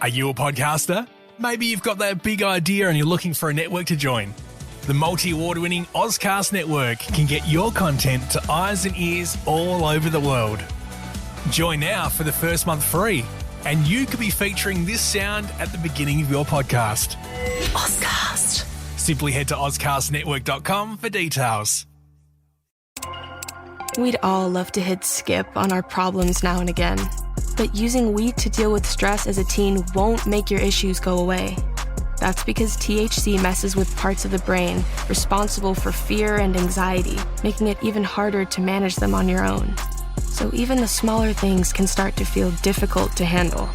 Are you a podcaster? Maybe you've got that big idea and you're looking for a network to join. The multi-award-winning Ozcast Network can get your content to eyes and ears all over the world. Join now for the first month free, and you could be featuring this sound at the beginning of your podcast. Ozcast. Simply head to ozcastnetwork.com for details. We'd all love to hit skip on our problems now and again, but using weed to deal with stress as a teen won't make your issues go away. That's because THC messes with parts of the brain responsible for fear and anxiety, making it even harder to manage them on your own. So even the smaller things can start to feel difficult to handle.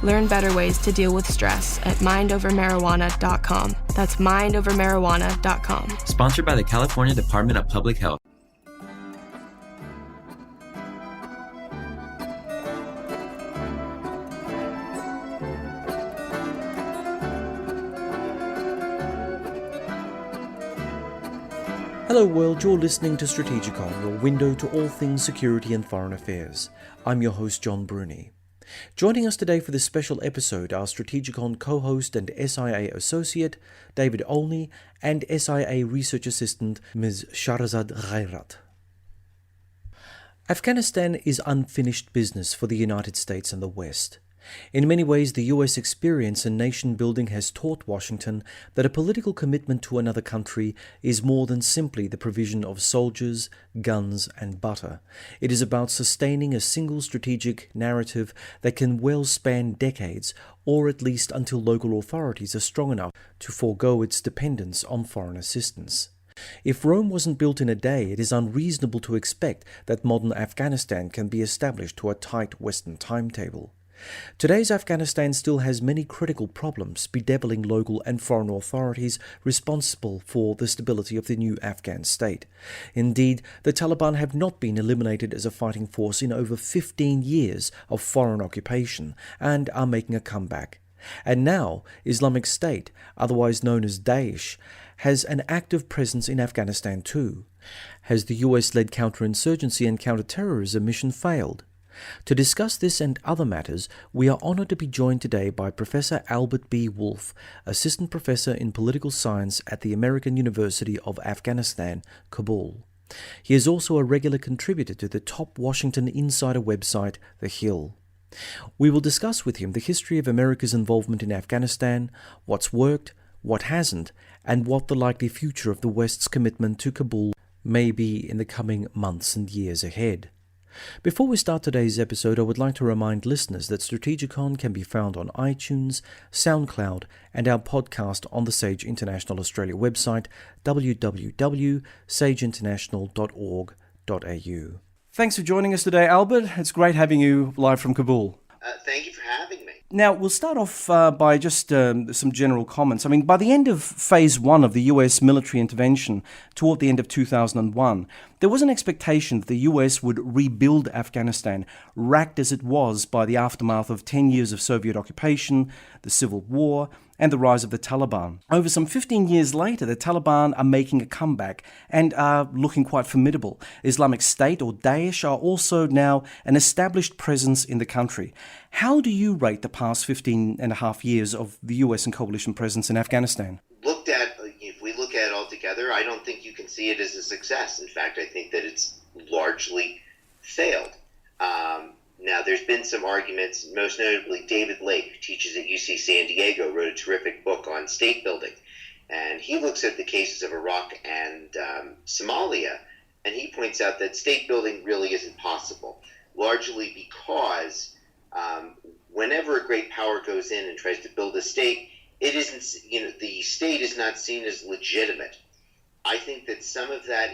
Learn better ways to deal with stress at mindovermarijuana.com. That's mindovermarijuana.com. Sponsored by the California Department of Public Health. Hello world, you're listening to Strategicon, your window to all things security and foreign affairs. I'm your host John Bruni. Joining us today for this special episode are Strategicon co-host and SIA associate David Olney and SIA research assistant Ms. Shahrezad. Afghanistan is unfinished business for the United States and the West. In many ways, the US experience in nation building has taught Washington that a political commitment to another country is more than simply the provision of soldiers, guns, and butter. It is about sustaining a single strategic narrative that can well span decades, or at least until local authorities are strong enough to forego its dependence on foreign assistance. If Rome wasn't built in a day, it is unreasonable to expect that modern Afghanistan can be established to a tight Western timetable. Today's Afghanistan still has many critical problems bedeviling local and foreign authorities responsible for the stability of the new Afghan state. Indeed, the Taliban have not been eliminated as a fighting force in over 15 years of foreign occupation and are making a comeback. And now, Islamic State, otherwise known as Daesh, has an active presence in Afghanistan too. Has the US-led counterinsurgency and counterterrorism mission failed? To discuss this and other matters, we are honoured to be joined today by Professor Albert B. Wolf, Assistant Professor in Political Science at the American University of Afghanistan, Kabul. He is also a regular contributor to the top Washington insider website, The Hill. We will discuss with him the history of America's involvement in Afghanistan, what's worked, what hasn't, and what the likely future of the West's commitment to Kabul may be in the coming months and years ahead. Before we start today's episode, I would like to remind listeners that Strategicon can be found on iTunes, SoundCloud, and our podcast on the Sage International Australia website, www.sageinternational.org.au. Thanks for joining us today, Albert. It's great having you live from Kabul. Thank you for having me. Now, we'll start off by just some general comments. I mean, by the end of Phase 1 of the US military intervention, toward the end of 2001, there was an expectation that the US would rebuild Afghanistan, racked as it was by the aftermath of 10 years of Soviet occupation, the Civil War, and the rise of the Taliban. Over some 15 years later, the Taliban are making a comeback and are looking quite formidable. Islamic State, or Daesh, are also now an established presence in the country. How do you rate the past 15 and a half years of the US and coalition presence in Afghanistan? If we look at it all together, I don't think you can see it as a success. In fact, I think that it's largely failed. Now, there's been some arguments, most notably David Lake, who teaches at UC San Diego, wrote a terrific book on state building. And he looks at the cases of Iraq and Somalia, and he points out that state building really isn't possible, largely because whenever a great power goes in and tries to build a state, it isn't, the state is not seen as legitimate. I think that some of that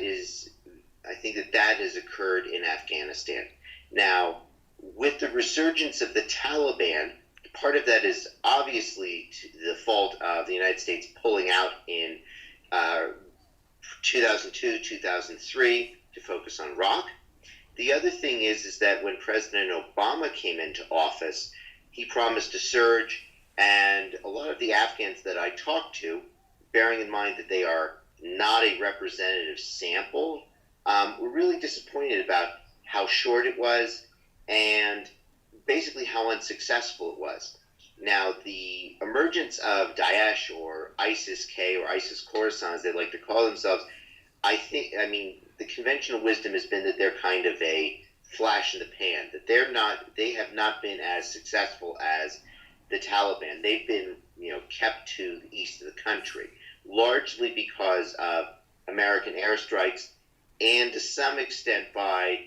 that has occurred in Afghanistan. Now, with the resurgence of the Taliban, part of that is obviously the fault of the United States pulling out in 2002, 2003 to focus on Iraq. The other thing is that when President Obama came into office, he promised a surge, and a lot of the Afghans that I talked to, bearing in mind that they are not a representative sample, were really disappointed about how short it was and basically how unsuccessful it was. Now, the emergence of Daesh or ISIS-K or ISIS Khorasan, as they like to call themselves, the conventional wisdom has been that they're kind of a flash in the pan, that they have not been as successful as the Taliban. They've been, kept to the east of the country, largely because of American airstrikes and to some extent by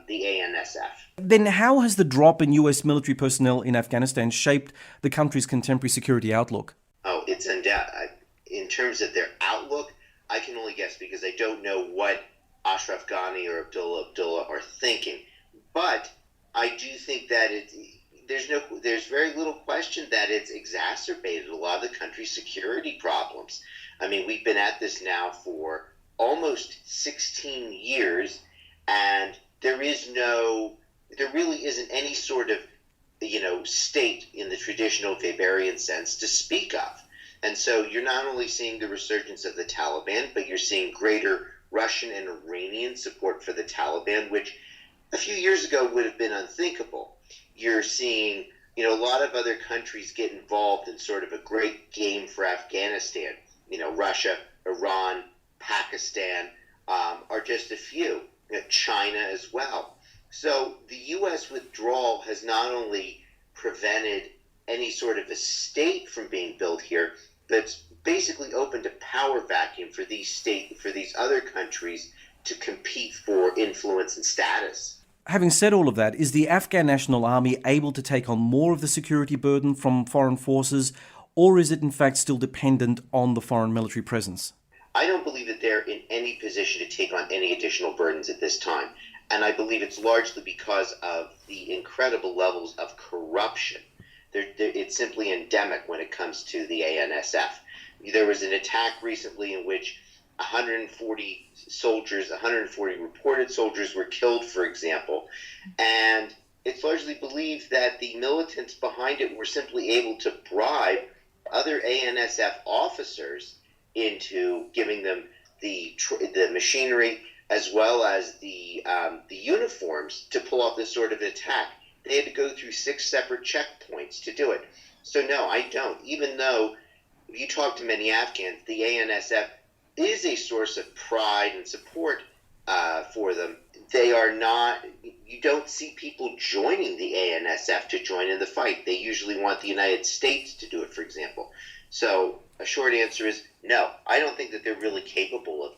the ANSF. Then how has the drop in US military personnel in Afghanistan shaped the country's contemporary security outlook? Oh, it's in terms of their outlook, I can only guess because I don't know what Ashraf Ghani or Abdullah are thinking. But I do think that there's very little question that it's exacerbated a lot of the country's security problems. I mean, we've been at this now for almost 16 years, and there really isn't any sort of, state in the traditional Weberian sense to speak of. And so you're not only seeing the resurgence of the Taliban, but you're seeing greater Russian and Iranian support for the Taliban, which a few years ago would have been unthinkable. You're seeing, a lot of other countries get involved in sort of a great game for Afghanistan. Russia, Iran, Pakistan are just a few. China as well. So the U.S. withdrawal has not only prevented any sort of a state from being built here, but it's basically opened a power vacuum for these other countries to compete for influence and status. Having said all of that, is the Afghan National Army able to take on more of the security burden from foreign forces, or is it in fact still dependent on the foreign military presence? I don't believe that they're in any position to take on any additional burdens at this time. And I believe it's largely because of the incredible levels of corruption. It's simply endemic when it comes to the ANSF. There was an attack recently in which 140 reported soldiers were killed, for example. And it's largely believed that the militants behind it were simply able to bribe other ANSF officers into giving them the machinery as well as the uniforms to pull off this sort of attack. They had to go through 6 separate checkpoints to do it. So no, I don't. Even though if you talk to many Afghans, the ANSF is a source of pride and support for them. They are not. You don't see people joining the ANSF to join in the fight. They usually want the United States to do it, for example. So a short answer is no. I don't think that they're really capable of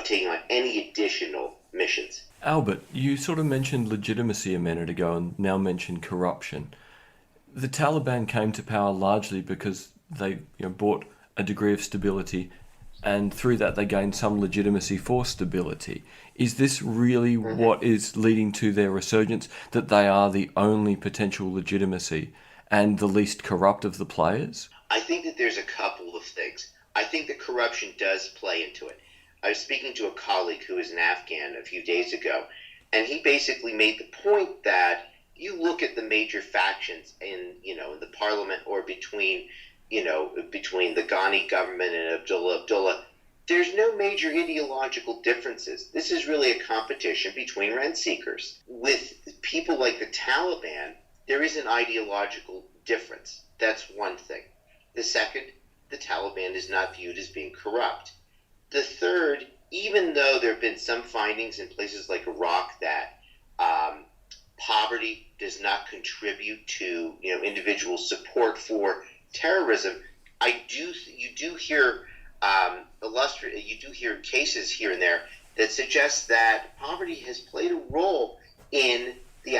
taking on any additional missions. Albert, you sort of mentioned legitimacy a minute ago and now mentioned corruption. The Taliban came to power largely because they brought a degree of stability, and through that they gained some legitimacy for stability. Is this really what is leading to their resurgence, that they are the only potential legitimacy and the least corrupt of the players? I think that there's a couple of things. I think that corruption does play into it. I was speaking to a colleague who is an Afghan a few days ago, and he basically made the point that you look at the major factions in the parliament or between the Ghani government and Abdullah, there's no major ideological differences. This is really a competition between rent seekers. With people like the Taliban, there is an ideological difference. That's one thing. The second, the Taliban is not viewed as being corrupt. The third, even though there have been some findings in places like Iraq that poverty does not contribute to individual support for terrorism, you do hear cases here and there that suggest that poverty has played a role in the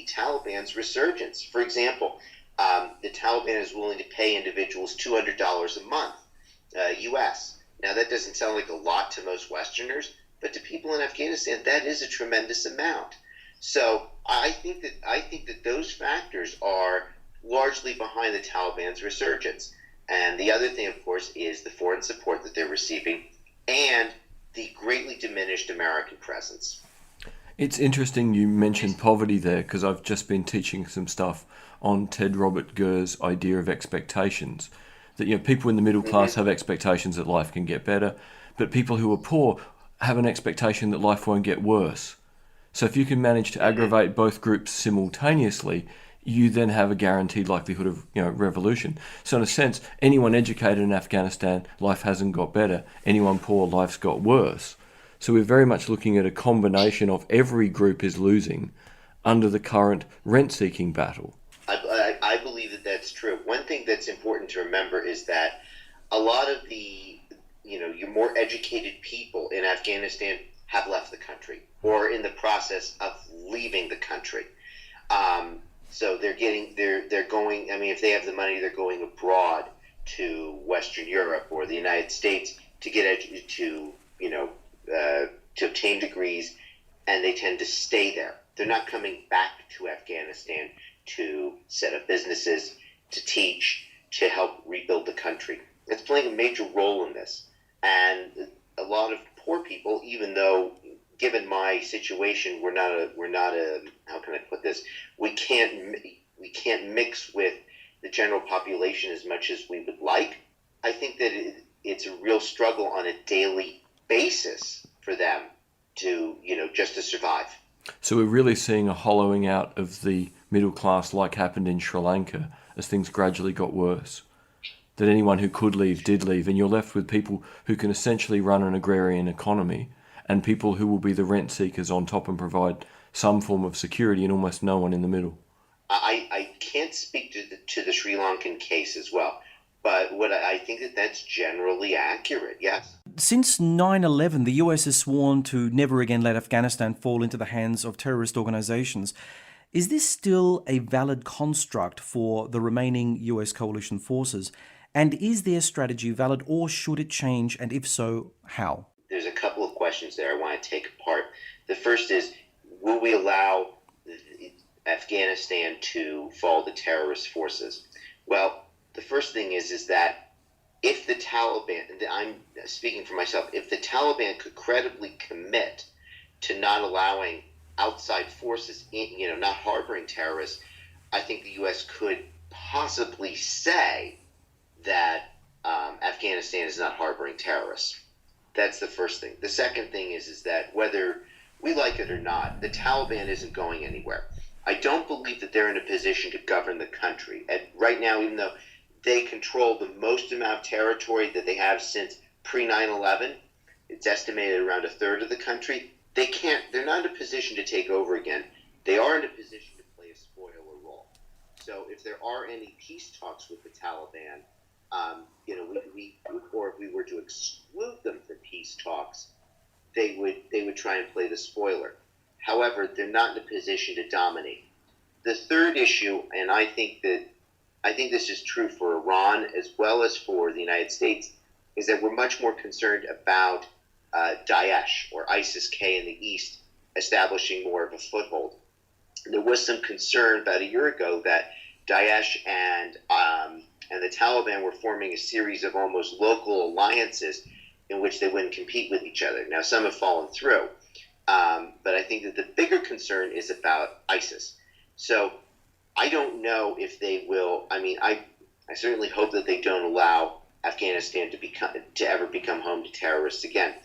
Taliban's resurgence. For example, the Taliban is willing to pay individuals $200 a month, U.S. Now that doesn't sound like a lot to most Westerners, but to people in Afghanistan, that is a tremendous amount. So I think that those factors are largely behind the Taliban's resurgence. And the other thing, of course, is the foreign support that they're receiving and the greatly diminished American presence. It's interesting you mentioned poverty there, because I've just been teaching some stuff on Ted Robert Gurr's idea of expectations. That people in the middle class have expectations that life can get better, but people who are poor have an expectation that life won't get worse. So if you can manage to aggravate both groups simultaneously, you then have a guaranteed likelihood of revolution. So in a sense, anyone educated in Afghanistan, life hasn't got better. Anyone poor, life's got worse. So we're very much looking at a combination of every group is losing under the current rent-seeking battle. I believe that that's true. One thing that's important to remember is that a lot of the, your more educated people in Afghanistan have left the country or in the process of leaving the country. So they're going, if they have the money, they're going abroad to Western Europe or the United States to get to obtain degrees, and they tend to stay there. They're not coming back to Afghanistan to set up businesses, to teach, to help rebuild the country. It's playing a major role in this. And a lot of poor people, even though, given my situation, we're not a how can I put this? We can't mix with the general population as much as we would like. I think that it's a real struggle on a daily basis for them to, just to survive. So we're really seeing a hollowing out of the middle class like happened in Sri Lanka as things gradually got worse. That anyone who could leave did leave, and you're left with people who can essentially run an agrarian economy and people who will be the rent seekers on top and provide some form of security and almost no one in the middle. I can't speak to the Sri Lankan case as well, but I think that's generally accurate, yes. Since 9/11, the US has sworn to never again let Afghanistan fall into the hands of terrorist organizations. Is this still a valid construct for the remaining US coalition forces? And is their strategy valid, or should it change? And if so, how? There's a couple of questions there I want to take apart. The first is, will we allow Afghanistan to fall to terrorist forces? Well, the first thing is that if the Taliban, and I'm speaking for myself, if the Taliban could credibly commit to not allowing outside forces, not harboring terrorists, I think the U.S. could possibly say that Afghanistan is not harboring terrorists. That's the first thing. The second thing is that whether we like it or not, the Taliban isn't going anywhere. I don't believe that they're in a position to govern the country. Right now, even though they control the most amount of territory that they have since pre-9/11, it's estimated around a third of the country, they're not in a position to take over again. They are in a position to play a spoiler role. So if there are any peace talks with the Taliban, or if we were to exclude them from peace talks, they would try and play the spoiler. However, they're not in a position to dominate. The third issue, and I think this is true for Iran as well as for the United States, is that we're much more concerned about Daesh or ISIS-K in the East establishing more of a foothold. There was some concern about a year ago that Daesh and the Taliban were forming a series of almost local alliances in which they wouldn't compete with each other. Now, some have fallen through, but I think that the bigger concern is about ISIS. So I don't know if they will. I certainly hope that they don't allow Afghanistan to ever become home to terrorists again.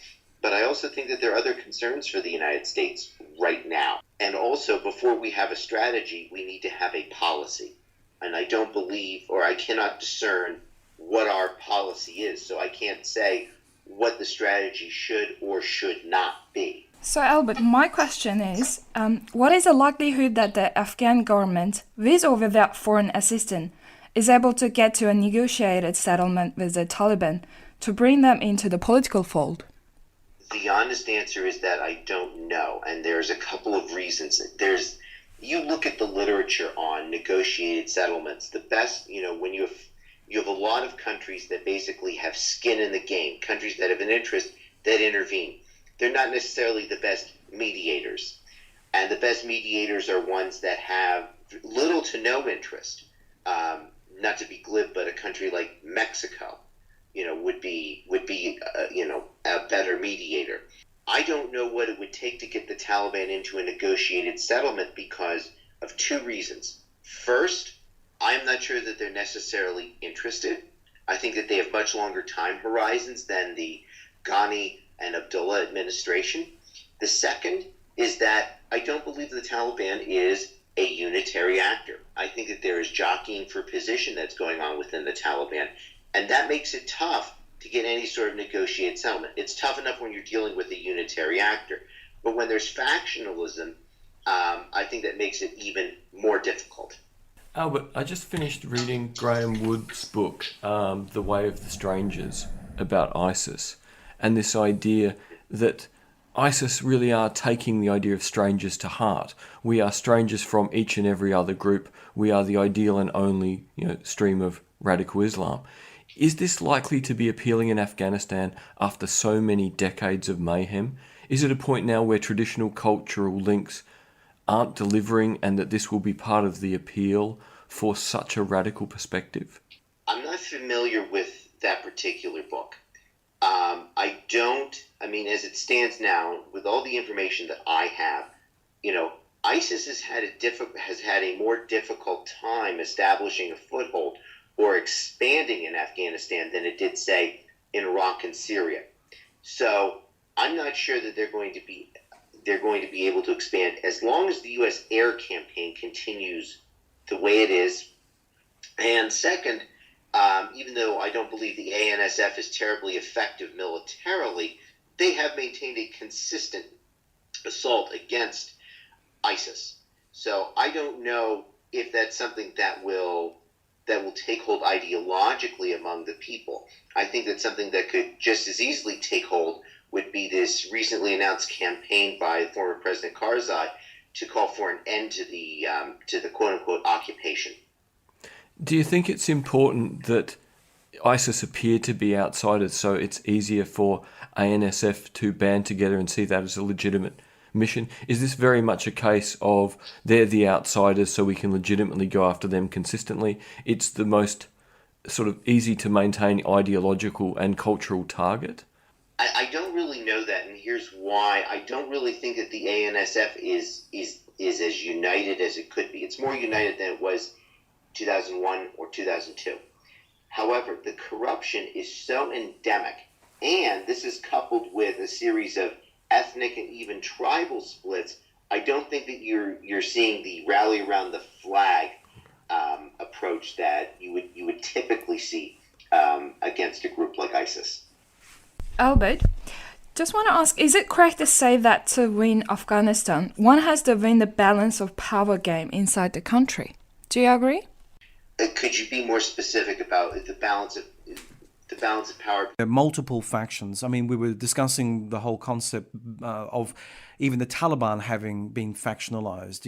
But I also think that there are other concerns for the United States right now. And also, before we have a strategy, we need to have a policy. And I don't believe, or I cannot discern what our policy is. So I can't say what the strategy should or should not be. So Albert, my question is, what is the likelihood that the Afghan government, with or without foreign assistance, is able to get to a negotiated settlement with the Taliban to bring them into the political fold? The honest answer is that I don't know, and there's a couple of reasons. You look at the literature on negotiated settlements, the best, when you have a lot of countries that basically have skin in the game, countries that have an interest that intervene. They're not necessarily the best mediators. And the best mediators are ones that have little to no interest. Not to be glib, but a country like Mexico, would be a better mediator. I don't know what it would take to get the Taliban into a negotiated settlement because of two reasons. First, I'm not sure that they're necessarily interested. I think that they have much longer time horizons than the Ghani and Abdullah administration. The second is that I don't believe the Taliban is a unitary actor. I think that there is jockeying for position that's going on within the Taliban, and that makes it tough to get any sort of negotiated settlement. It's tough enough when you're dealing with a unitary actor, but when there's factionalism, I think that makes it even more difficult. Albert, I just finished reading Graham Wood's book, The Way of the Strangers, about ISIS, and this idea that ISIS really are taking the idea of strangers to heart. We are strangers from each and every other group. We are the ideal and only, stream of radical Islam. Is this likely to be appealing in Afghanistan after so many decades of mayhem? Is it a point now where traditional cultural links aren't delivering and that this will be part of the appeal for such a radical perspective? I'm not familiar with that particular book. As it stands now, with all the information that I have, ISIS has had a more difficult time establishing a foothold or expanding in Afghanistan than it did, say, in Iraq and Syria. So I'm not sure that they're going to be able to expand as long as the U.S. air campaign continues the way it is. And second, even though I don't believe the ANSF is terribly effective militarily, they have maintained a consistent assault against ISIS. So I don't know if that's something that will take hold ideologically among the people. I think that something that could just as easily take hold would be this recently announced campaign by former President Karzai to call for an end to the quote-unquote occupation. Do you think it's important that ISIS appear to be outsiders so it's easier for ANSF to band together and see that as a legitimate mission? Is this very much a case of they're the outsiders so we can legitimately go after them consistently? It's the most sort of easy to maintain ideological and cultural target? I don't really know that, and here's why. I don't really think that the ANSF is as united as it could be. It's more united than it was 2001 or 2002. However, the corruption is so endemic, and this is coupled with a series of ethnic and even tribal splits. I don't think that you're seeing the rally around the flag approach that you would typically see against a group like ISIS. Albert, just want to ask, is it correct to say that to win Afghanistan, one has to win the balance of power game inside the country? Do you agree? Could you be more specific about the balance of power? There are multiple factions. I mean, we were discussing the whole concept of even the Taliban having been factionalized.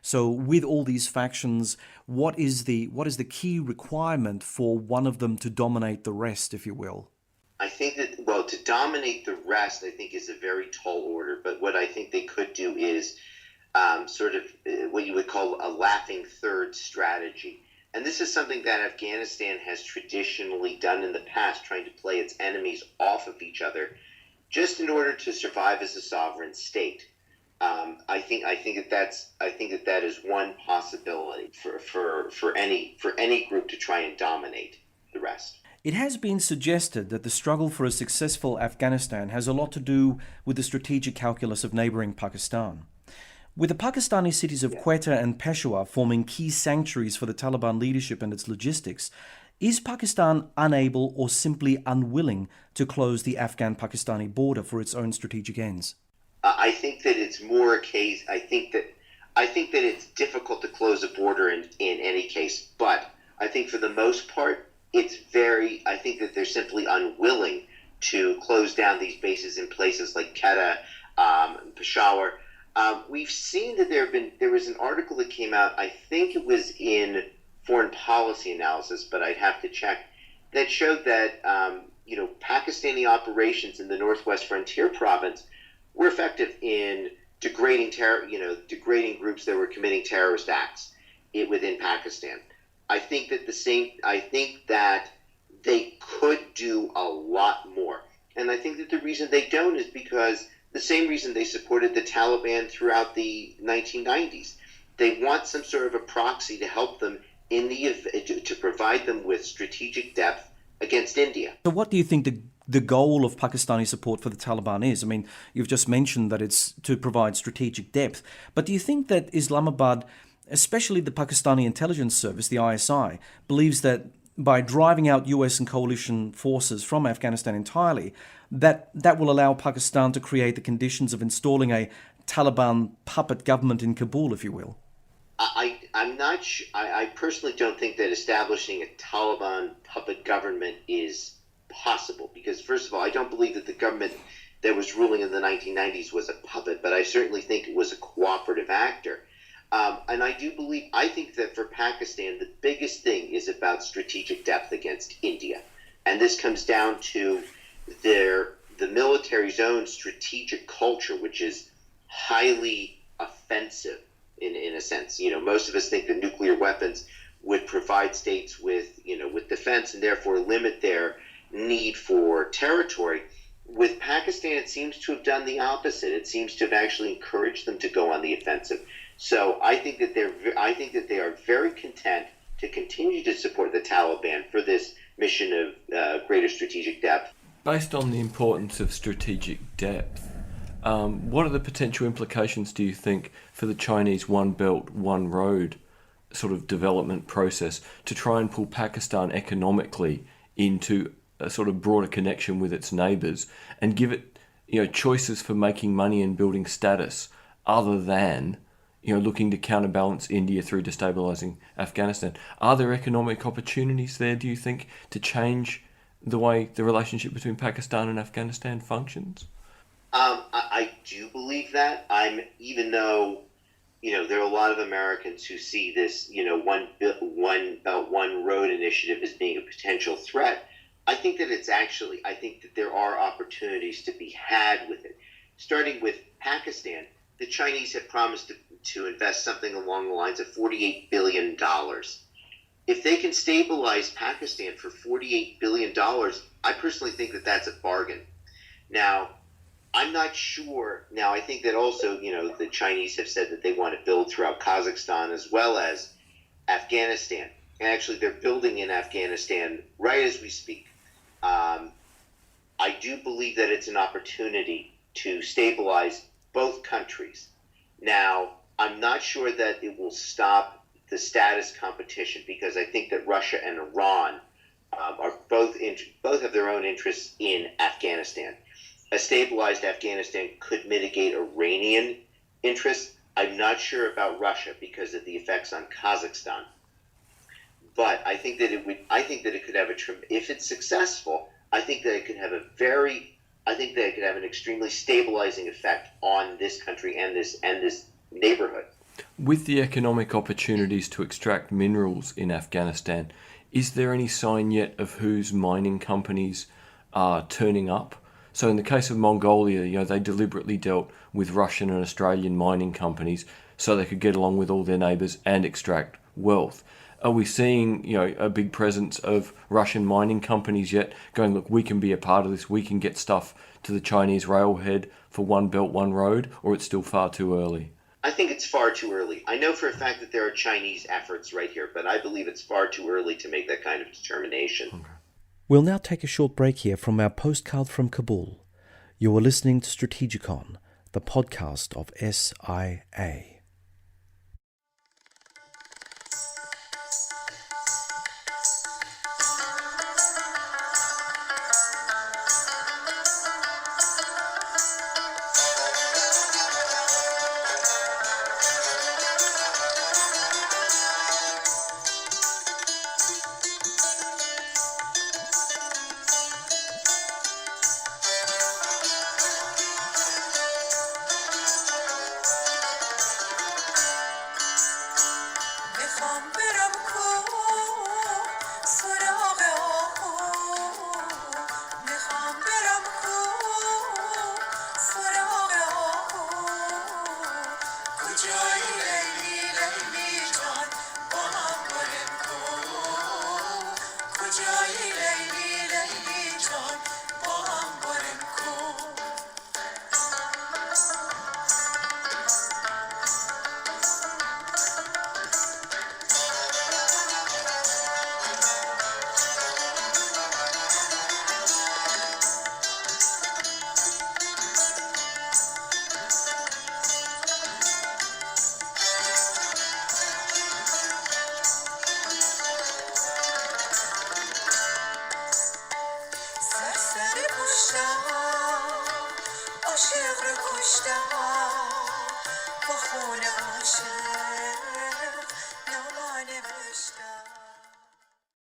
So with all these factions, what is the key requirement for one of them to dominate the rest, if you will? I think that, to dominate the rest, I think is a very tall order. But what I think they could do is sort of what you would call a laughing third strategy. And this is something that Afghanistan has traditionally done in the past, trying to play its enemies off of each other, just in order to survive as a sovereign state. I think that is one possibility for any group to try and dominate the rest. It has been suggested that the struggle for a successful Afghanistan has a lot to do with the strategic calculus of neighboring Pakistan. With the Pakistani cities of Quetta and Peshawar forming key sanctuaries for the Taliban leadership and its logistics, is Pakistan unable or simply unwilling to close the Afghan-Pakistani border for its own strategic ends? I think that it's more a case. I think that it's difficult to close a border in any case, but I think for the most part, I think that they're simply unwilling to close down these bases in places like Quetta, Peshawar. We've seen that there was an article that came out, I think it was in Foreign Policy Analysis, but I'd have to check, that showed that Pakistani operations in the Northwest Frontier Province were effective in degrading groups that were committing terrorist acts within Pakistan. I think that they could do a lot more. And I think that the reason they don't is because the same reason they supported the Taliban throughout the 1990s. They want some sort of a proxy to help them to provide them with strategic depth against India. So what do you think the goal of Pakistani support for the Taliban is. I mean, you've just mentioned that it's to provide strategic depth. But do you think that Islamabad, especially the Pakistani intelligence service, the ISI, believes that by driving out US and coalition forces from Afghanistan entirely, that will allow Pakistan to create the conditions of installing a Taliban puppet government in Kabul, if you will? I'm not sure. I personally don't think that establishing a Taliban puppet government is possible because, first of all, I don't believe that the government that was ruling in the 1990s was a puppet, but I certainly think it was a cooperative actor. And I think that for Pakistan, the biggest thing is about strategic depth against India. And this comes down to the military's own strategic culture, which is highly offensive in a sense. Most of us think that nuclear weapons would provide states with defense and therefore limit their need for territory. With Pakistan, it seems to have done the opposite. It seems to have actually encouraged them to go on the offensive. So I think that they are very content to continue to support the Taliban for this mission of greater strategic depth. Based on the importance of strategic depth, what are the potential implications, do you think, for the Chinese One Belt, One Road sort of development process to try and pull Pakistan economically into a sort of broader connection with its neighbours and give it, choices for making money and building status other than, looking to counterbalance India through destabilising Afghanistan? Are there economic opportunities there, do you think, to change the way the relationship between Pakistan and Afghanistan functions? I do believe that. Even though, there are a lot of Americans who see this, One Belt, One Road initiative as being a potential threat. I think that there are opportunities to be had with it. Starting with Pakistan, the Chinese have promised to invest something along the lines of $48 billion. If they can stabilize Pakistan for $48 billion, I personally think that that's a bargain. Now, I'm not sure. Now, I think that also, the Chinese have said that they want to build throughout Kazakhstan as well as Afghanistan. And actually, they're building in Afghanistan right as we speak. I do believe that it's an opportunity to stabilize both countries. Now, I'm not sure that it will stop the status competition because I think that Russia and Iran are both have their own interests in Afghanistan. A stabilized Afghanistan could mitigate Iranian interests. I'm not sure about Russia because of the effects on Kazakhstan. But I think that it could have if it's successful, I think that it could have an extremely stabilizing effect on this country and this neighborhood. With the economic opportunities to extract minerals in Afghanistan, is there any sign yet of whose mining companies are turning up? So in the case of Mongolia, they deliberately dealt with Russian and Australian mining companies so they could get along with all their neighbours and extract wealth. Are we seeing, a big presence of Russian mining companies yet going, look, we can be a part of this, we can get stuff to the Chinese railhead for One Belt, One Road, or it's still far too early? I think it's far too early. I know for a fact that there are Chinese efforts right here, but I believe it's far too early to make that kind of determination. Okay. We'll now take a short break here from our postcard from Kabul. You are listening to Strategicon, the podcast of SIA.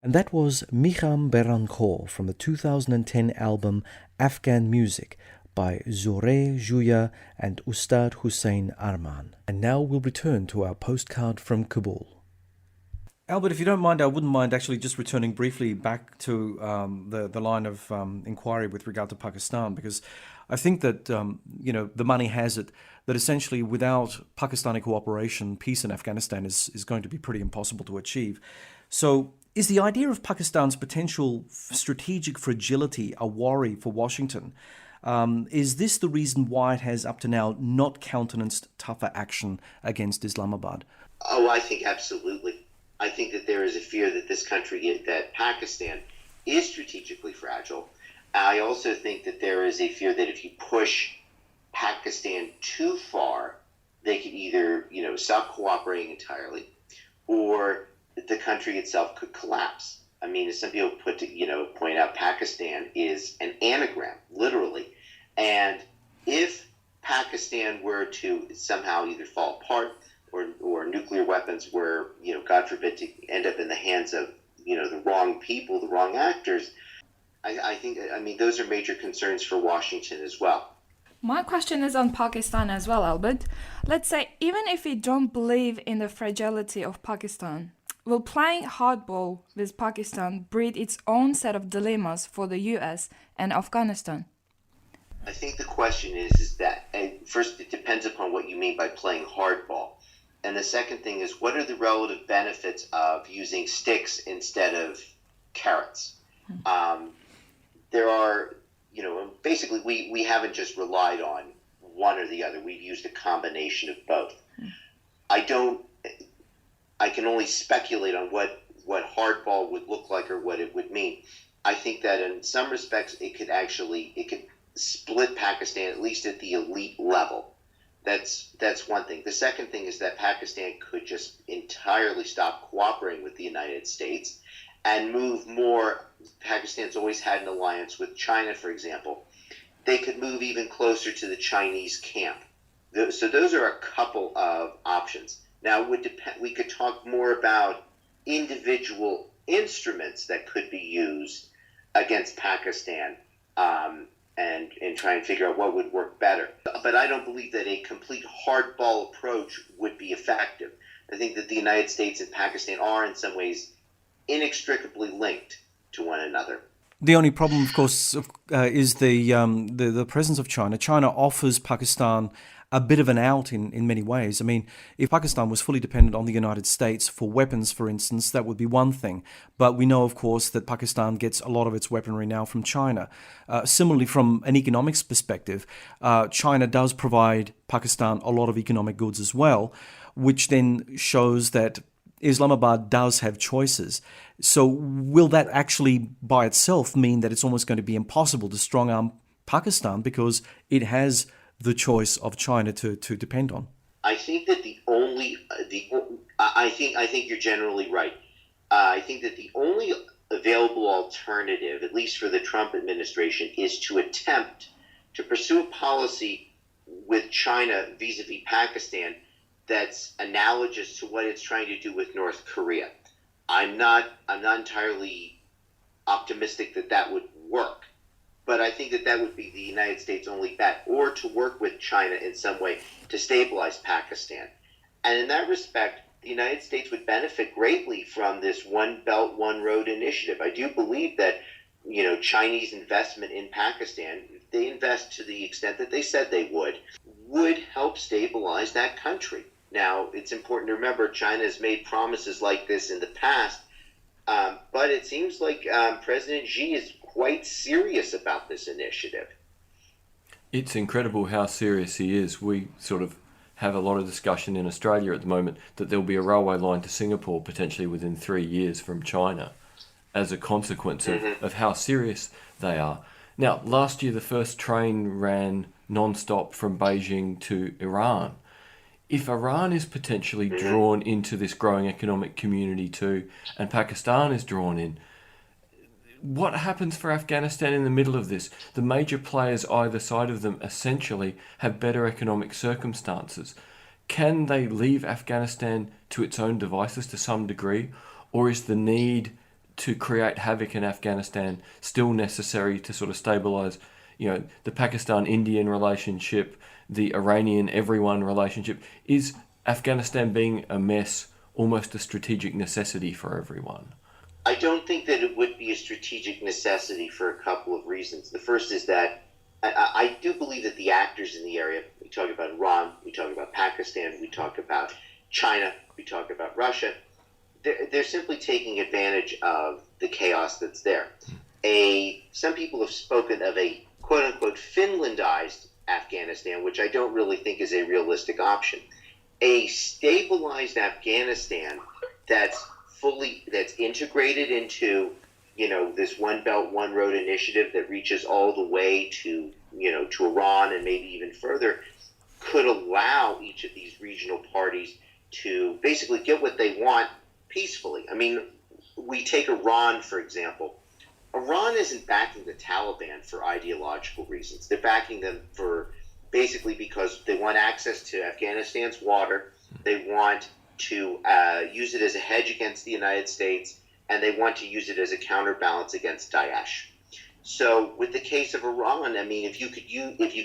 And that was Micham Berankor from the 2010 album Afghan Music by Zore Juya and Ustad Hussein Arman. And now we'll return to our postcard from Kabul. Albert, if you don't mind, I wouldn't mind actually just returning briefly back to the line of inquiry with regard to Pakistan, because I think that, the money has it that essentially without Pakistani cooperation, peace in Afghanistan is going to be pretty impossible to achieve. So is the idea of Pakistan's potential strategic fragility a worry for Washington? Is this the reason why it has up to now not countenanced tougher action against Islamabad? Oh, I think absolutely. I think that there is a fear that this country, that Pakistan, is strategically fragile. I also think that there is a fear that if you push Pakistan too far, they could either, stop cooperating entirely, or the country itself could collapse. I mean, as some people point out, Pakistan is an anagram, literally. And if Pakistan were to somehow either fall apart or nuclear weapons were, God forbid, to end up in the hands of, the wrong people, the wrong actors, I think those are major concerns for Washington as well. My question is on Pakistan as well, Albert. Let's say, even if we don't believe in the fragility of Pakistan, will playing hardball with Pakistan breed its own set of dilemmas for the US and Afghanistan? I think the question is that, first, it depends upon what you mean by playing hardball. And the second thing is, what are the relative benefits of using sticks instead of carrots? There are, basically we haven't just relied on one or the other. We've used a combination of both. I can only speculate on what hardball would look like or what it would mean. I think that in some respects it could split Pakistan, at least at the elite level. That's one thing. The second thing is that Pakistan could just entirely stop cooperating with the United States and move more. Pakistan's always had an alliance with China, for example. They could move even closer to the Chinese camp. So those are a couple of options. Now, we could talk more about individual instruments that could be used against Pakistan, and try and figure out what would work better. But I don't believe that a complete hardball approach would be effective. I think that the United States and Pakistan are in some ways inextricably linked to one another. The only problem, of course, is the presence of China. China offers Pakistan a bit of an out in many ways. I mean, if Pakistan was fully dependent on the United States for weapons, for instance, that would be one thing. But we know, of course, that Pakistan gets a lot of its weaponry now from China. Similarly, from an economics perspective, China does provide Pakistan a lot of economic goods as well, which then shows that Islamabad does have choices. So will that actually by itself mean that it's almost going to be impossible to strong-arm Pakistan because it has the choice of China to depend on? I think that I think you're generally right. I think that the only available alternative, at least for the Trump administration, is to attempt to pursue a policy with China vis-a-vis Pakistan that's analogous to what it's trying to do with North Korea. I'm not entirely optimistic that would work. But I think that would be the United States' only bet, or to work with China in some way to stabilize Pakistan. And in that respect, the United States would benefit greatly from this One Belt, One Road initiative. I do believe that, Chinese investment in Pakistan, if they invest to the extent that they said they would help stabilize that country. Now, it's important to remember China has made promises like this in the past, but it seems like President Xi is quite serious about this initiative. It's incredible how serious he is. We sort of have a lot of discussion in Australia at the moment that there'll be a railway line to Singapore potentially within 3 years from China as a consequence of how serious they are. Now, last year the first train ran non-stop from Beijing to Iran. If Iran is potentially drawn into this growing economic community too, and Pakistan is drawn in, what happens for Afghanistan in the middle of this? The major players either side of them essentially have better economic circumstances. Can they leave Afghanistan to its own devices to some degree? Or is the need to create havoc in Afghanistan still necessary to sort of stabilize, the Pakistan-Indian relationship, the Iranian-everyone relationship? Is Afghanistan being a mess almost a strategic necessity for everyone? I don't think that it would be a strategic necessity for a couple of reasons. The first is that I do believe that the actors in the area, we talk about Iran, we talk about Pakistan, we talk about China, we talk about Russia, they're simply taking advantage of the chaos that's there. Some people have spoken of a quote-unquote Finlandized Afghanistan, which I don't really think is a realistic option. A stabilized Afghanistan that's integrated into this One Belt, One Road initiative that reaches all the way to Iran and maybe even further, could allow each of these regional parties to basically get what they want peacefully. I mean, we take Iran, for example. Iran isn't backing the Taliban for ideological reasons. They're backing them basically because they want access to Afghanistan's water. They want to use it as a hedge against the United States, and they want to use it as a counterbalance against Daesh. So with the case of Iran, I mean, if you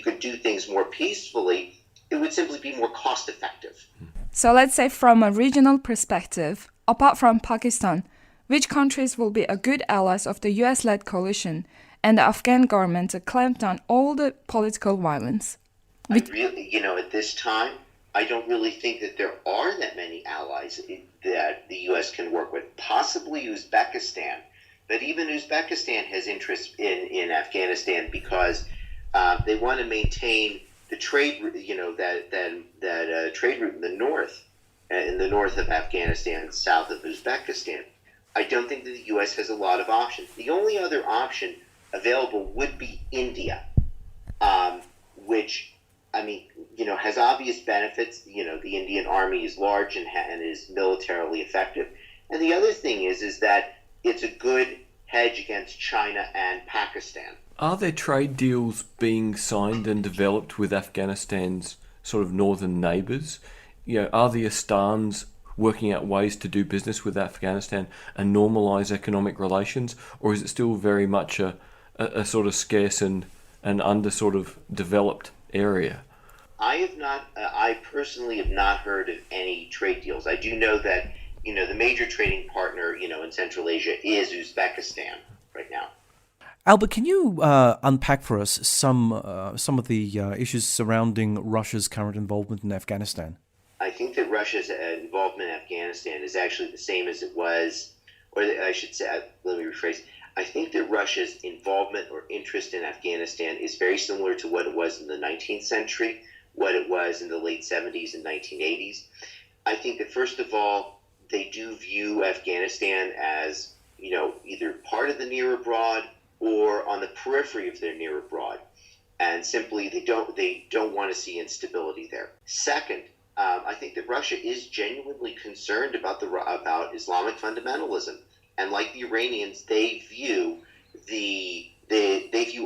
could do things more peacefully, it would simply be more cost effective. So let's say from a regional perspective, apart from Pakistan, which countries will be a good allies of the US-led coalition and the Afghan government to clamp down all the political violence? At this time, I don't really think that there are that many allies that the U.S. can work with. Possibly Uzbekistan, but even Uzbekistan has interest in Afghanistan because they want to maintain the trade, that trade route in the north of Afghanistan, south of Uzbekistan. I don't think that the U.S. has a lot of options. The only other option available would be India, which, I mean, has obvious benefits. The Indian army is large and is militarily effective. And the other thing is that it's a good hedge against China and Pakistan. Are there trade deals being signed and developed with Afghanistan's sort of northern neighbours? Are the Astans working out ways to do business with Afghanistan and normalise economic relations? Or is it still very much a sort of scarce and under sort of developed area? I personally have not heard of any trade deals. I do know that, the major trading partner, in Central Asia is Uzbekistan right now. Albert, can you unpack for us some of the issues surrounding Russia's current involvement in Afghanistan? I think that Russia's involvement in Afghanistan is actually the same as it was, or I should say, let me rephrase. I think that Russia's involvement or interest in Afghanistan is very similar to what it was in the 19th century, what it was in the late 70s and 1980s. I think that, first of all, they do view Afghanistan as, either part of the near abroad or on the periphery of their near abroad. And simply, they don't want to see instability there. Second, I think that Russia is genuinely concerned about Islamic fundamentalism. And like the Iranians, they view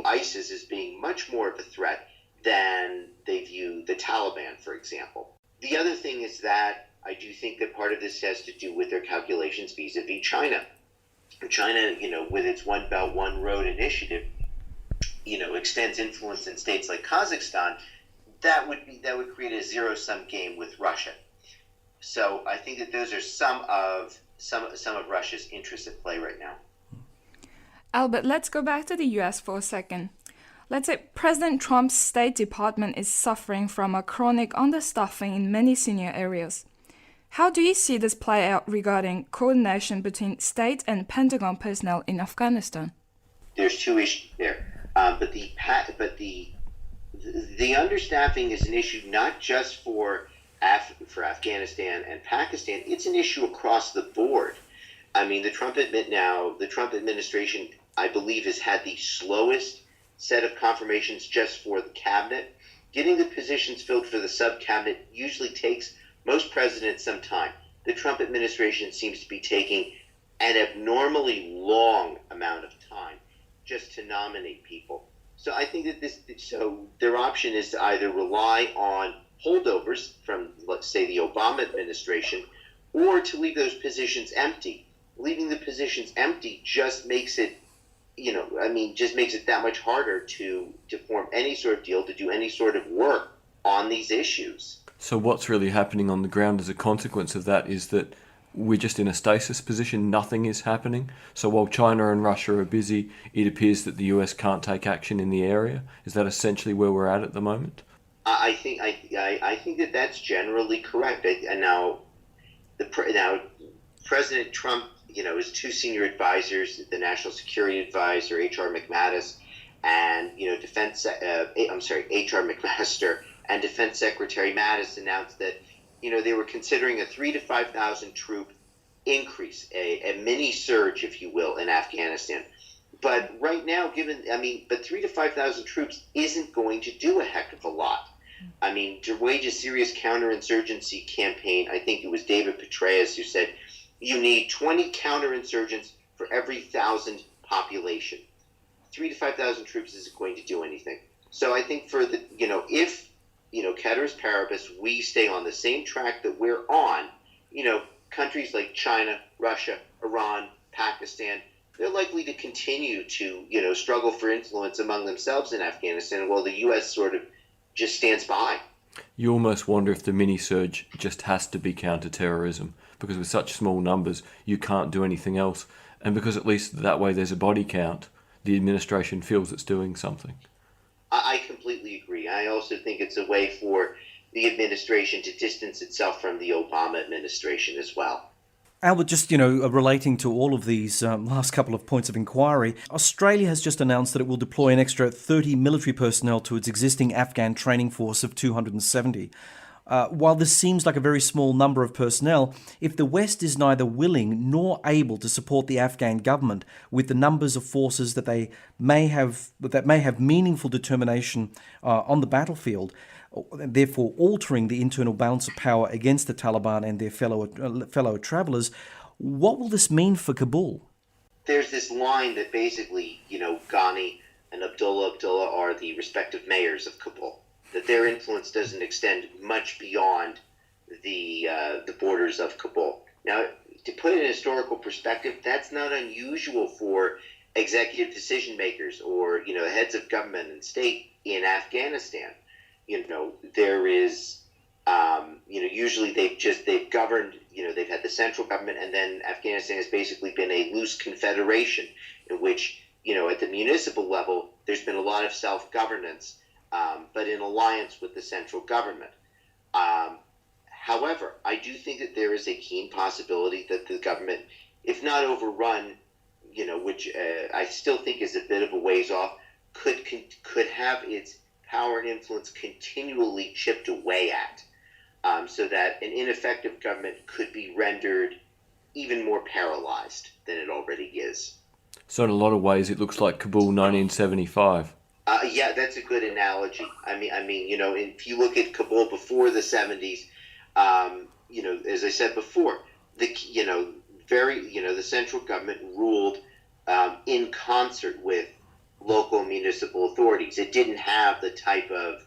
ISIS as being much more of a threat than they view the Taliban, for example. The other thing is that I do think that part of this has to do with their calculations vis-a-vis China. China, with its One Belt, One Road initiative, extends influence in states like Kazakhstan. That would create a zero-sum game with Russia. So I think that those are some of Russia's interests at play right now. Albert, let's go back to the US for a second. Let's say President Trump's State Department is suffering from a chronic understaffing in many senior areas. How do you see this play out regarding coordination between state and Pentagon personnel in Afghanistan? There's two issues there, but the understaffing is an issue not just for Afghanistan and Pakistan. It's an issue across the board. I mean, the Trump administration, I believe, has had the slowest set of confirmations just for the cabinet. Getting the positions filled for the sub-cabinet usually takes most presidents some time. The Trump administration seems to be taking an abnormally long amount of time just to nominate people. So I think that their option is to either rely on holdovers from, let's say, the Obama administration, or to leave those positions empty leaving the positions empty just makes it, just makes it that much harder to form any sort of deal, to do any sort of work on these issues. So what's really happening on the ground as a consequence of that is that we're just in a stasis position, nothing is happening. So while China and Russia are busy, it appears that the US can't take action in the area. Is that essentially where we're at the moment? I think that that's generally correct. Now President Trump, his two senior advisors, the National Security Advisor H.R. McManus, and H.R. McMaster, and Defense Secretary Mattis announced that they were considering a 3,000 to 5,000 troop increase, a mini surge, if you will, in Afghanistan. But right now, but 3,000 to 5,000 troops isn't going to do a heck of a lot. To wage a serious counterinsurgency campaign, I think it was David Petraeus who said, you need 20 counterinsurgents for every 1,000 population. 3,000 to 5,000 troops isn't going to do anything. So I think for if ceteris paribus, we stay on the same track that we're on, countries like China, Russia, Iran, Pakistan, they're likely to continue to, struggle for influence among themselves in Afghanistan while the U.S. sort of just stands by. You almost wonder if the mini-surge just has to be counter-terrorism, because with such small numbers, you can't do anything else. And because at least that way there's a body count, the administration feels it's doing something. I completely agree. I also think it's a way for the administration to distance itself from the Obama administration as well. Albert, just, relating to all of these last couple of points of inquiry, Australia has just announced that it will deploy an extra 30 military personnel to its existing Afghan training force of 270. While this seems like a very small number of personnel, if the West is neither willing nor able to support the Afghan government with the numbers of forces that may have meaningful determination on the battlefield, therefore altering the internal balance of power against the Taliban and their fellow travellers, what will this mean for Kabul? There's this line that basically, Ghani and Abdullah are the respective mayors of Kabul, that their influence doesn't extend much beyond the borders of Kabul. Now, to put it in historical perspective, that's not unusual for executive decision makers or, heads of government and state in Afghanistan. There is, usually they've governed, they've had the central government, and then Afghanistan has basically been a loose confederation in which, at the municipal level, there's been a lot of self-governance, but in alliance with the central government. However, I do think that there is a keen possibility that the government, if not overrun, which I still think is a bit of a ways off, could have its power and influence continually chipped away at, so that an ineffective government could be rendered even more paralyzed than it already is. So in a lot of ways, it looks like Kabul 1975. Yeah, that's a good analogy. I mean, if you look at Kabul before the 70s, as I said before, the central government ruled in concert with local municipal authorities. It didn't have the type of,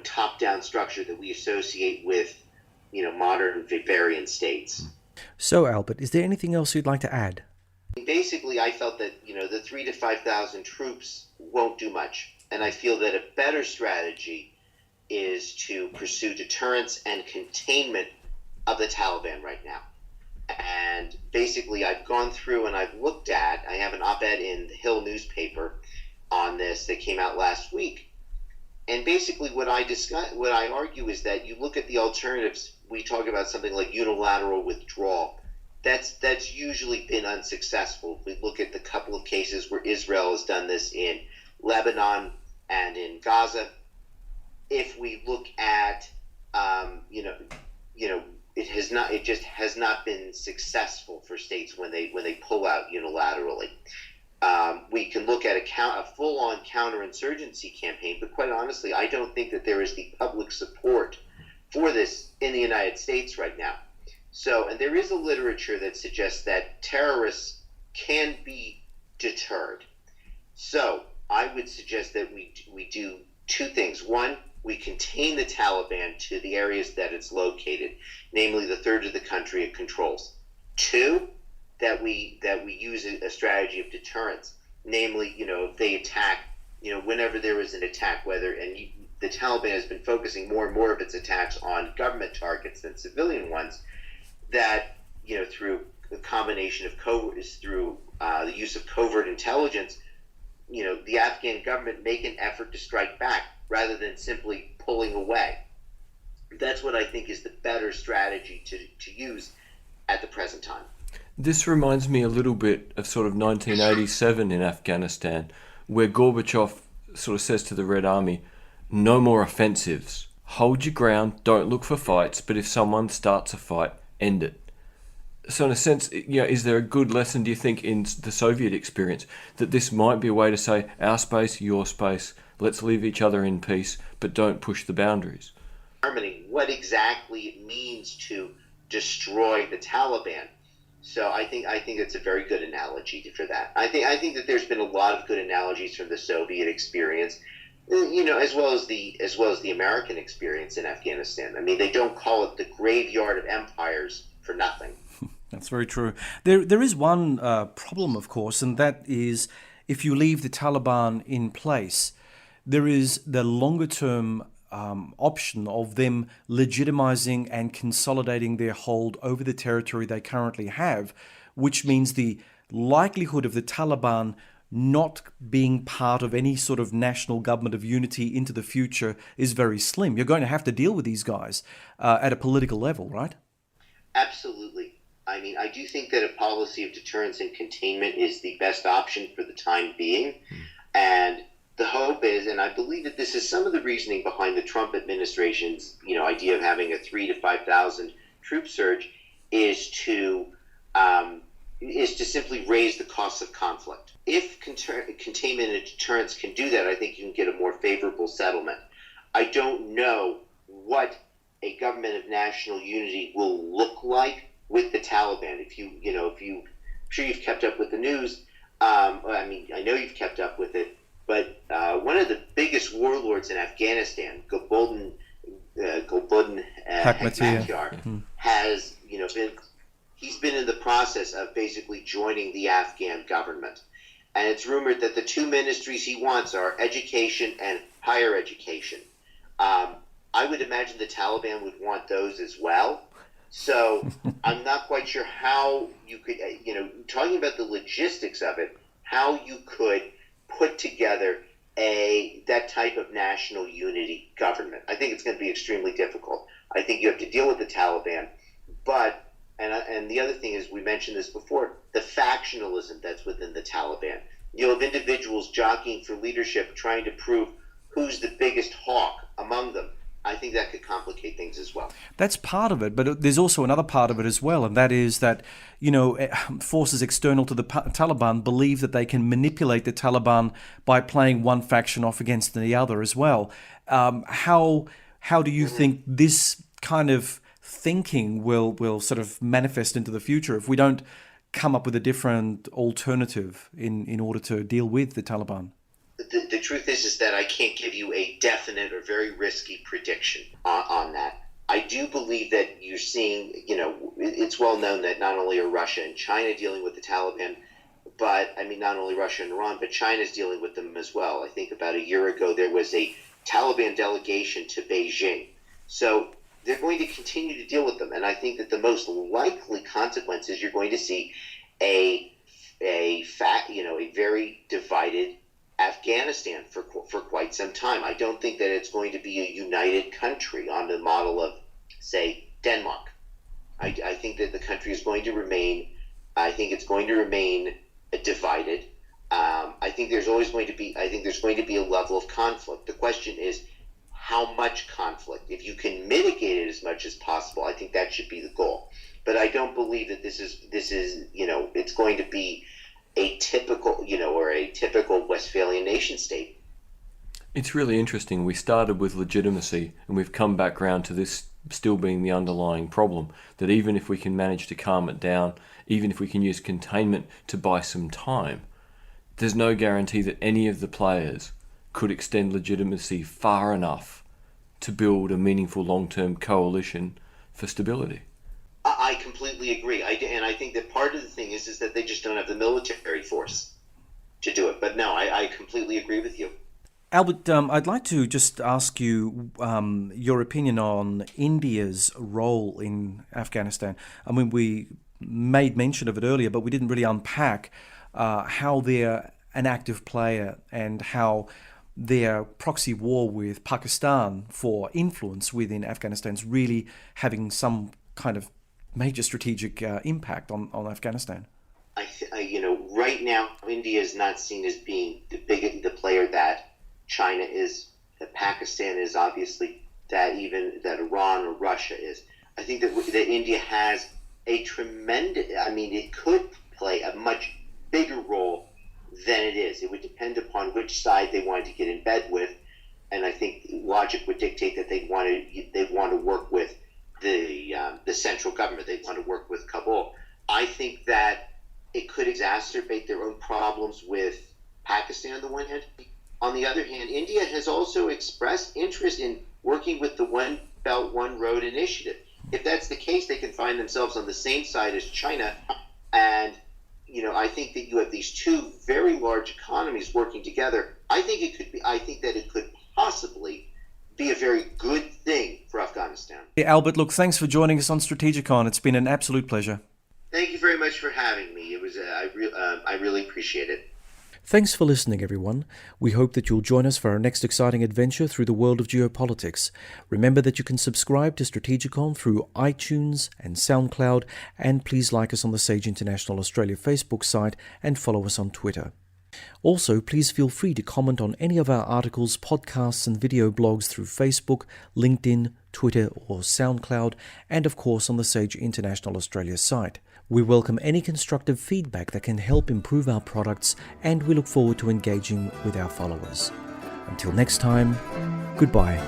top-down structure that we associate with, modern Bavarian states. So, Albert, is there anything else you'd like to add? Basically, I felt that, the 3,000 to 5,000 troops won't do much. And I feel that a better strategy is to pursue deterrence and containment of the Taliban right now. And basically, I've gone through and I've looked at, I have an op-ed in the Hill newspaper on this that came out last week. And basically what I argue is that you look at the alternatives, we talk about something like unilateral withdrawal. That's usually been unsuccessful. We look at the couple of cases where Israel has done this in Lebanon and in Gaza. If we look at, it just has not been successful for states when they pull out unilaterally. We can look at a full-on counterinsurgency campaign, but quite honestly, I don't think that there is the public support for this in the United States right now. So, and there is a literature that suggests that terrorists can be deterred. So, I would suggest that we do two things. One, we contain the Taliban to the areas that it's located, namely the third of the country it controls. Two, that we use a strategy of deterrence. Namely, if they attack, whenever there is an attack, the Taliban has been focusing more and more of its attacks on government targets than civilian ones, that, through a combination of through the use of covert intelligence, the Afghan government make an effort to strike back rather than simply pulling away. That's what I think is the better strategy to use at the present time. This reminds me a little bit of sort of 1987 in Afghanistan, where Gorbachev sort of says to the Red Army, no more offensives. Hold your ground, don't look for fights, but if someone starts a fight, end it. So in a sense, is there a good lesson, do you think, in the Soviet experience, that this might be a way to say, our space, your space, let's leave each other in peace, but don't push the boundaries? Determining what exactly it means to destroy the Taliban. So I think it's a very good analogy for that. I think that there's been a lot of good analogies from the Soviet experience, as well as the American experience in Afghanistan. I mean, they don't call it the graveyard of empires for nothing. That's very true. There is one problem, of course, and that is if you leave the Taliban in place, there is the longer-term option of them legitimizing and consolidating their hold over the territory they currently have, which means the likelihood of the Taliban not being part of any sort of national government of unity into the future is very slim. You're going to have to deal with these guys at a political level, right? Absolutely. I mean, I do think that a policy of deterrence and containment is the best option for the time being. And the hope is, and I believe that this is some of the reasoning behind the Trump administration's, idea of having a 3,000 to 5,000 troop surge, is to simply raise the cost of conflict. If containment and deterrence can do that, I think you can get a more favorable settlement. I don't know what a government of national unity will look like with the Taliban. I'm sure you've kept up with the news. I know you've kept up with it, but one of the biggest warlords in Afghanistan, Gulbuddin Hekmatyar, has he's been in the process of basically joining the Afghan government. And it's rumored that the two ministries he wants are education and higher education. I would imagine the Taliban would want those as well. So I'm not quite sure how you could, talking about the logistics of it, how you could put together that type of national unity government. I think it's going to be extremely difficult. I think you have to deal with the Taliban, but, and the other thing is, we mentioned this before, the factionalism that's within the Taliban. You have individuals jockeying for leadership, trying to prove who's the biggest hawk among them. I think that could complicate things as well. That's part of it, but there's also another part of it as well, and that is that, forces external to the Taliban believe that they can manipulate the Taliban by playing one faction off against the other as well. How do you think this kind of thinking will sort of manifest into the future if we don't come up with a different alternative in order to deal with the Taliban? The truth is that I can't give you a definite or very risky prediction on that. I do believe that you're seeing, it's well known that not only are Russia and China dealing with the Taliban, but not only Russia and Iran, but China's dealing with them as well. I think about a year ago there was a Taliban delegation to Beijing. So they're going to continue to deal with them. And I think that the most likely consequence is you're going to see a very divided Afghanistan for quite some time. I don't think that it's going to be a united country on the model of, say, Denmark. I think that the country is going to remain. I think it's going to remain divided. I think there's going to be a level of conflict. The question is, how much conflict? If you can mitigate it as much as possible, I think that should be the goal. But I don't believe that this is it's going to be a typical Westphalian nation state. It's really interesting. We started with legitimacy and we've come back round to this still being the underlying problem, that even if we can manage to calm it down, even if we can use containment to buy some time, there's no guarantee that any of the players could extend legitimacy far enough to build a meaningful long-term coalition for stability. I completely agree. And I think that part of the thing is that they just don't have the military force to do it. But no, I completely agree with you. Albert, I'd like to just ask you your opinion on India's role in Afghanistan. I mean, we made mention of it earlier, but we didn't really unpack how they're an active player and how their proxy war with Pakistan for influence within Afghanistan is really having some kind of major strategic impact on Afghanistan. Right now, India is not seen as being the player that China is, that Pakistan is, obviously, that Iran or Russia is. I think that India has a tremendous, it could play a much bigger role than it is. It would depend upon which side they wanted to get in bed with, and I think logic would dictate that they'd want to work with the central government. They'd want to work with Kabul. I think that it could exacerbate their own problems with Pakistan on the one hand. On the other hand, India has also expressed interest in working with the One Belt, One Road initiative. If that's the case, they can find themselves on the same side as China. And, I think that you have these two very large economies working together. I think that it could possibly be a very good thing for Afghanistan. Hey, Albert, look, thanks for joining us on Strategicon. It's been an absolute pleasure. Thank you very much for having me. It was I really appreciate it. Thanks for listening, everyone. We hope that you'll join us for our next exciting adventure through the world of geopolitics. Remember that you can subscribe to Strategicon through iTunes and SoundCloud, and please like us on the Sage International Australia Facebook site and follow us on Twitter. Also, please feel free to comment on any of our articles, podcasts and video blogs through Facebook, LinkedIn, Twitter or SoundCloud, and of course on the Sage International Australia site. We welcome any constructive feedback that can help improve our products, and we look forward to engaging with our followers. Until next time, goodbye.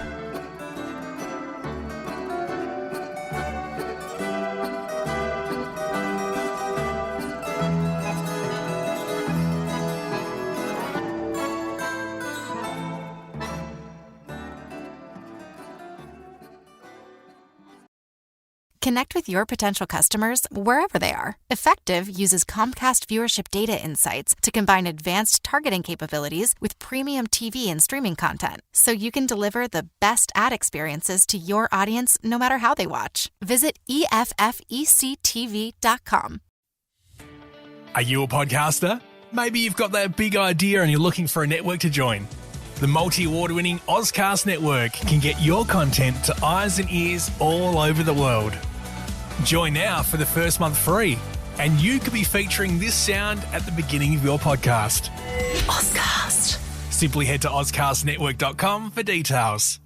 Connect with your potential customers wherever they are. Effective uses Comcast viewership data insights to combine advanced targeting capabilities with premium TV and streaming content, so you can deliver the best ad experiences to your audience no matter how they watch. Visit EFFECTV.com. Are you a podcaster? Maybe you've got that big idea and you're looking for a network to join. The multi-award-winning Ozcast network can get your content to eyes and ears all over the world. Join now for the first month free, and you could be featuring this sound at the beginning of your podcast. Ozcast. Simply head to ozcastnetwork.com for details.